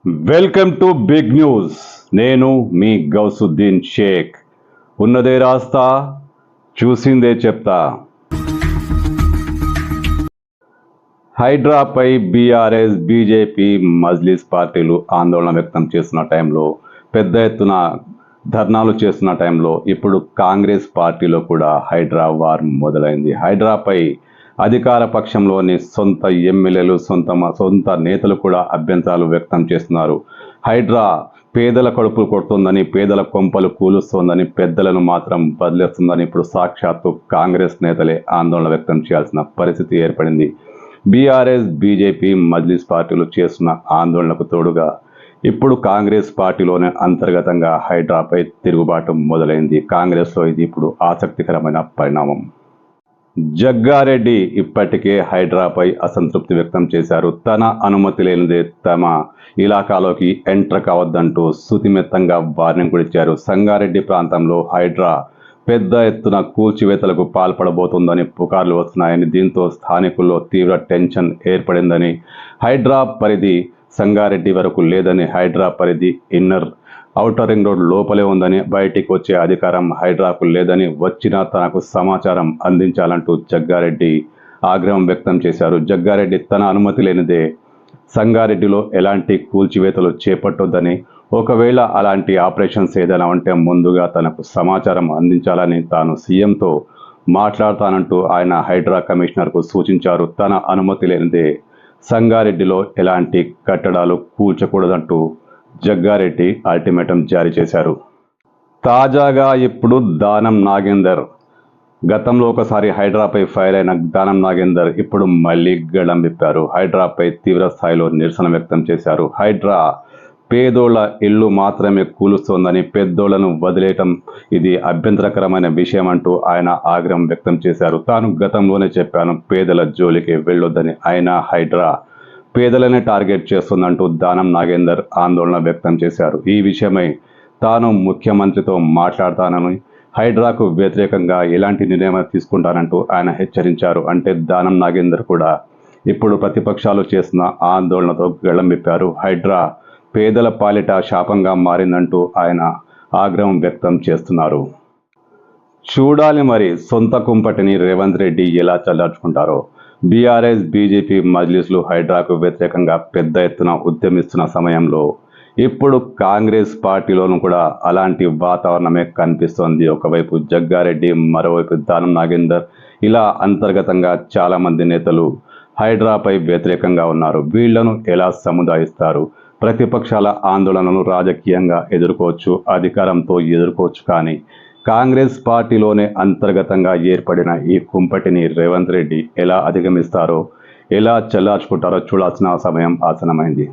Welcome to big news. నేను మీ గౌసుద్దీన్ షేక్. ఉన్నదే రాస్తా, చూసిందే చెప్తా. హైడ్రాపై బీఆర్ఎస్, బీజేపీ, మజ్లిస్ పార్టీలు ఆందోళన వ్యక్తం చేస్తున్న టైంలో, పెద్ద ఎత్తున ధర్నాలు చేస్తున్న టైంలో ఇప్పుడు కాంగ్రెస్ పార్టీలో కూడా హైడ్రా వార్ మొదలైంది. హైడ్రాపై అధికార పక్షంలోని సొంత ఎమ్మెల్యేలు, సొంత నేతలు కూడా అభ్యంతరాలు వ్యక్తం చేస్తున్నారు. హైడ్రా పేదల కడుపులు కొడుతుందని, పేదల కొంపలు కూలుస్తోందని, పెద్దలను మాత్రం బదిలేస్తుందని ఇప్పుడు సాక్షాత్తు కాంగ్రెస్ నేతలే ఆందోళన వ్యక్తం చేయాల్సిన పరిస్థితి ఏర్పడింది. బీఆర్ఎస్, బీజేపీ, మజ్లిస్ పార్టీలు చేస్తున్న ఆందోళనకు తోడుగా ఇప్పుడు కాంగ్రెస్ పార్టీలోనే అంతర్గతంగా హైడ్రాపై తిరుగుబాటు మొదలైంది. కాంగ్రెస్లో ఇది ఇప్పుడు ఆసక్తికరమైన పరిణామం. జగ్గారెడ్డి ఇప్పటికే హైడ్రాపై అసంతృప్తి వ్యక్తం చేశారు. తన అనుమతి లేనిదే తమ ఇలాకాలోకి ఎంటర్ కావద్దంటూ శుతిమెత్తంగా వార్నింగ్ కూడా ఇచ్చారు. సంగారెడ్డి ప్రాంతంలో హైడ్రా పెద్ద ఎత్తున కూల్చివేతలకు పాల్పడబోతోందని పుకార్లు వస్తున్నాయని, దీంతో స్థానికుల్లో తీవ్ర టెన్షన్ ఏర్పడిందని, హైడ్రా పరిధి సంగారెడ్డి వరకు లేదని, హైడ్రా పరిధి ఇన్నర్ ఔటర్ రింగ్ రోడ్ లోపలే ఉందని, బయటికి వచ్చే అధికారం హైడ్రాకు లేదని, వచ్చినా తనకు సమాచారం అందించాలంటూ జగ్గారెడ్డి ఆగ్రహం వ్యక్తం చేశారు. జగ్గారెడ్డి తన అనుమతి లేనిదే సంగారెడ్డిలో ఎలాంటి కూల్చివేతలు చేపట్టొద్దని, ఒకవేళ అలాంటి ఆపరేషన్స్ ఏదైనా ఉంటే ముందుగా తనకు సమాచారం అందించాలని తాను సీఎంతో మాట్లాడతానంటూ ఆయన హైడ్రా కమిషనర్కు సూచించారు. తన అనుమతి లేనిదే సంగారెడ్డిలో ఎలాంటి కట్టడాలు కూల్చకూడదంటూ జగ్గారెడ్డి అల్టిమేటం జారీ చేశారు. తాజాగా ఇప్పుడు దానం నాగేందర్, గతంలో ఒకసారి హైడ్రాపై ఫైర్ అయిన దానం నాగేందర్ ఇప్పుడు మళ్ళీ గళం విప్పారు. హైడ్రాపై తీవ్ర స్థాయిలో నిరసన వ్యక్తం చేశారు. హైడ్రా పేదోళ్ల ఇల్లు మాత్రమే కూలుస్తోందని, పెద్దోళ్లను వదిలేయటం ఇది అభ్యంతరకరమైన విషయం అంటూ ఆయన ఆగ్రహం వ్యక్తం చేశారు. తాను గతంలోనే చెప్పాను, పేదల జోలికి వెళ్ళొద్దని. అయినా హైడ్రా పేదలనే టార్గెట్ చేస్తుందంటూ దానం నాగేందర్ ఆందోళన వ్యక్తం చేశారు. ఈ విషయమై తాను ముఖ్యమంత్రితో మాట్లాడతానని, హైడ్రాకు వ్యతిరేకంగా ఎలాంటి నిర్ణయం తీసుకుంటానంటూ ఆయన హెచ్చరించారు. అంటే దానం నాగేందర్ కూడా ఇప్పుడు ప్రతిపక్షాలు చేస్తున్న ఆందోళనతో గళం విప్పారు. హైడ్రా పేదల పాలిట శాపంగా మారిందంటూ ఆయన ఆగ్రహం వ్యక్తం చేస్తున్నారు. చూడాలి మరి సొంత కుంపటిని రేవంత్ రెడ్డి ఎలా చల్లార్చుకుంటారో. బీఆర్ఎస్, బీజేపీ, మజ్లిస్లు హైడ్రాకు వ్యతిరేకంగా పెద్ద ఎత్తున ఉద్యమిస్తున్న సమయంలో ఇప్పుడు కాంగ్రెస్ పార్టీలోనూ కూడా అలాంటి వాతావరణమే కనిపిస్తోంది. ఒకవైపు జగ్గారెడ్డి, మరోవైపు దానం నాగేందర్, ఇలా అంతర్గతంగా చాలామంది నేతలు హైడ్రాపై వ్యతిరేకంగా ఉన్నారు. వీళ్లను ఎలా సముదాయిస్తారు? ప్రతిపక్షాల ఆందోళనను రాజకీయంగా ఎదుర్కోవచ్చు, అధికారంతో ఎదుర్కోవచ్చు, కానీ కాంగ్రెస్ పార్టీలోనే అంతర్గతంగా ఏర్పడిన ఈ కుంపటిని రేవంత్ రెడ్డి ఎలా అధిగమిస్తారో, ఎలా చల్లార్చుకుంటారో చూడాల్సిన సమయం ఆసన్నమైంది.